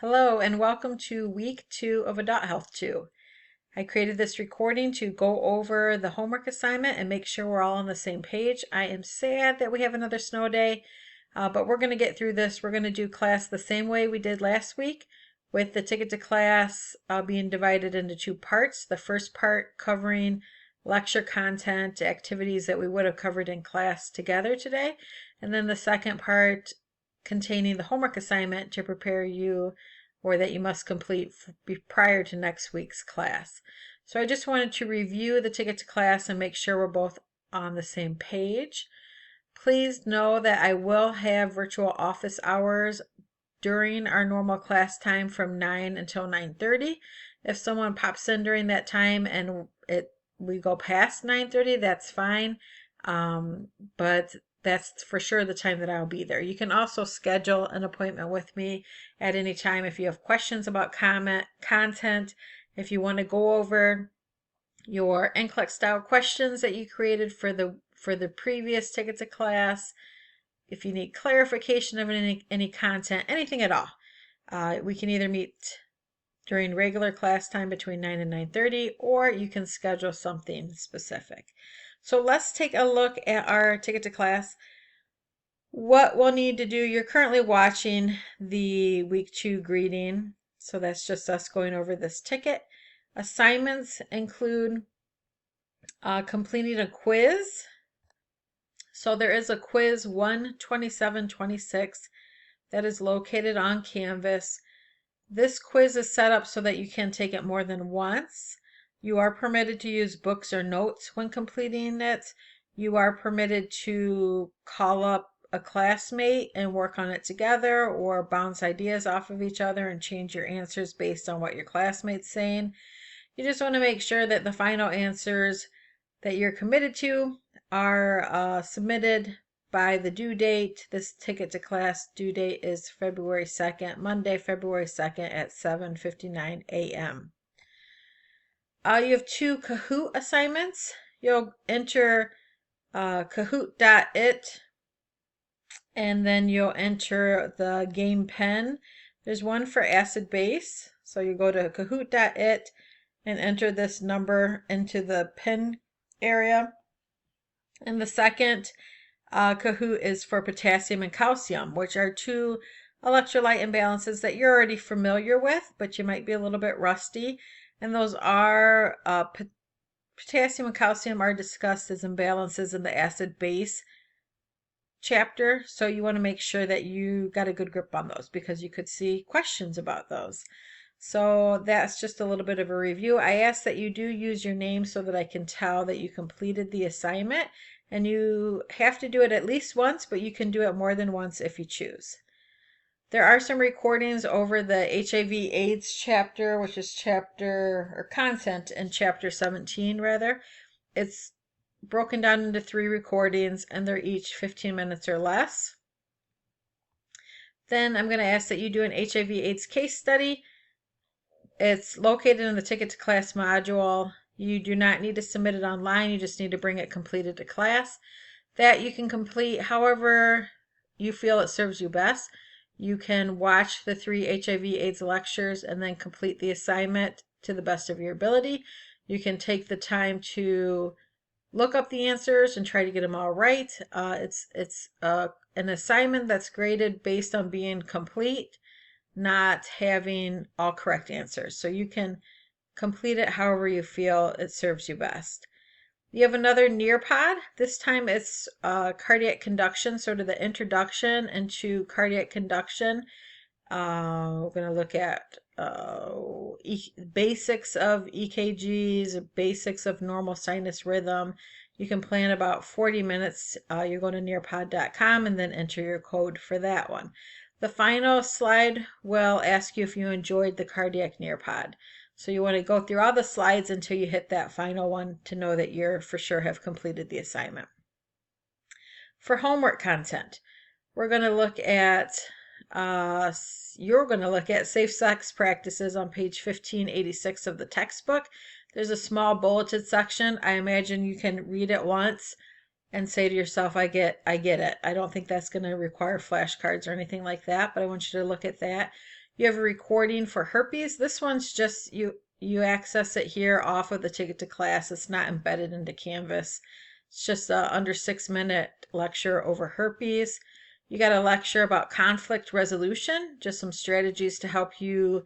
Hello and welcome to week 2 of Adult Health 2. I created this recording to go over the homework assignment and make sure we're all on the same page. I am sad that we have another snow day, but we're going to get through this. We're going to do class the same way we did last week, with the ticket to class being divided into 2 parts. The first part covering lecture content, activities that we would have covered in class together today, and then the second part containing the homework assignment to prepare you, or that you must complete prior to next week's class. So I just wanted to review the ticket to class and make sure we're both on the same page. Please know that I will have virtual office hours during our normal class time from 9 until 9:30. If someone pops in during that time and we go past 9:30, that's fine. But that's for sure the time that I'll be there. You can also schedule an appointment with me at any time if you have questions about content, if you want to go over your NCLEX style questions that you created for the previous ticket to class, if you need clarification of any content, anything at all. We can either meet during regular class time between 9 and 9:30, or you can schedule something specific. So let's take a look at our ticket to class. What we'll need to do, you're currently watching the week 2 greeting, so that's just us going over this ticket. Assignments include completing a quiz. So there is a quiz 12726 that is located on Canvas. This quiz is set up so that you can take it more than once. You are permitted to use books or notes when completing it. You are permitted to call up a classmate and work on it together, or bounce ideas off of each other and change your answers based on what your classmate's saying. You just want to make sure that the final answers that you're committed to are submitted by the due date. This ticket to class due date is February 2nd, Monday, February 2nd at 7:59 a.m. You have 2 Kahoot assignments. You'll enter Kahoot.it, and then you'll enter the game pen. There's one for acid base, so you go to Kahoot.it and enter this number into the pen area. And the second Kahoot is for potassium and calcium, which are 2 electrolyte imbalances that you're already familiar with, but you might be a little bit rusty. And those are potassium and calcium are discussed as imbalances in the acid base chapter, so you want to make sure that you got a good grip on those, because you could see questions about those. So that's just a little bit of a review. I ask that you do use your name so that I can tell that you completed the assignment, and you have to do it at least once, but you can do it more than once if you choose. There are some recordings over the HIV/AIDS chapter, which is content in chapter 17 rather. It's broken down into 3 recordings, and they're each 15 minutes or less. Then I'm going to ask that you do an HIV/AIDS case study. It's located in the ticket to class module. You do not need to submit it online. You just need to bring it completed to class. That you can complete however you feel it serves you best. You can watch the 3 HIV/AIDS lectures and then complete the assignment to the best of your ability. You can take the time to look up the answers and try to get them all right. It's an assignment that's graded based on being complete, not having all correct answers. So you can complete it however you feel it serves you best. You have another Nearpod. This time it's cardiac conduction, sort of the introduction into cardiac conduction. We're going to look at basics of EKGs, basics of normal sinus rhythm. You can plan about 40 minutes. You go to nearpod.com and then enter your code for that one. The final slide will ask you if you enjoyed the cardiac Nearpod. So you want to go through all the slides until you hit that final one to know that you're for sure have completed the assignment. For homework content, we're going to look at you're going to look at safe sex practices on page 1586 of the textbook. There's a small bulleted section. I imagine you can read it once and say to yourself, I get it. I don't think that's going to require flashcards or anything like that, but I want you to look at that. You have a recording for herpes. This one's just you access it here off of the ticket to class. It's not embedded into Canvas. It's just a under 6-minute lecture over herpes. You got a lecture about conflict resolution, just some strategies to help you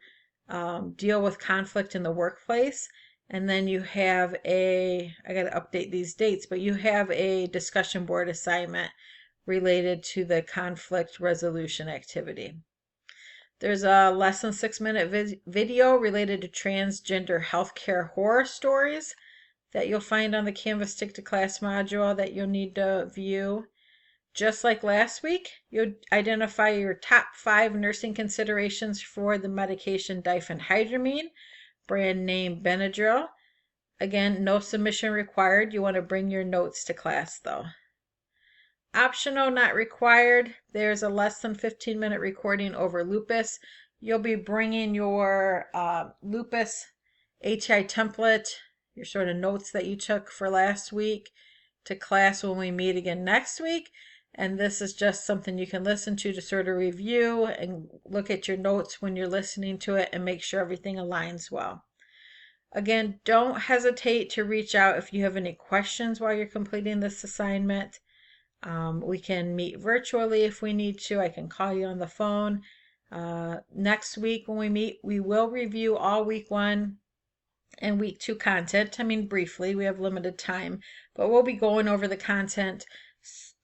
deal with conflict in the workplace. And then you have I got to update these dates, but you have a discussion board assignment related to the conflict resolution activity. There's a less than 6-minute video related to transgender healthcare horror stories that you'll find on the Canvas Stick to Class module that you'll need to view. Just like last week, you'll identify your top 5 nursing considerations for the medication diphenhydramine, brand name Benadryl. Again, no submission required. You want to bring your notes to class though. Optional, not required. There's a less than 15-minute recording over lupus. You'll be bringing your lupus HI template, your sort of notes that you took for last week, to class when we meet again next week. And this is just something you can listen to sort of review and look at your notes when you're listening to it and make sure everything aligns well. Again, don't hesitate to reach out if you have any questions while you're completing this assignment. We can meet virtually if we need to. I can call you on the phone. Next week when we meet, we will review all week 1 and week 2 content. I mean, briefly, we have limited time, but we'll be going over the content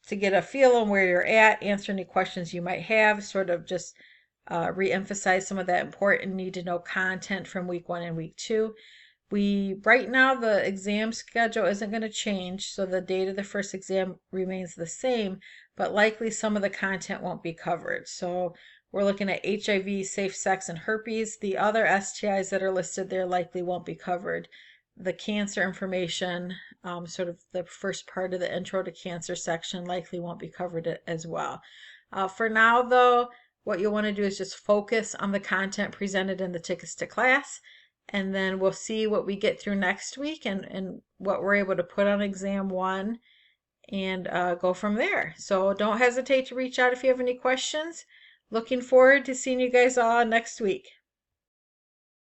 to get a feel on where you're at, answer any questions you might have, sort of just re-emphasize some of that important need to know content from week 1 and week 2. Right now the exam schedule isn't going to change, so the date of the first exam remains the same, but likely some of the content won't be covered. So we're looking at HIV, safe sex, and herpes. The other STIs that are listed there likely won't be covered. The cancer information, sort of the first part of the intro to cancer section, likely won't be covered as well. For now though, what you'll want to do is just focus on the content presented in the tickets to class, and then we'll see what we get through next week and what we're able to put on exam 1 and go from there. So don't hesitate to reach out if you have any questions. Looking forward to seeing you guys all next week.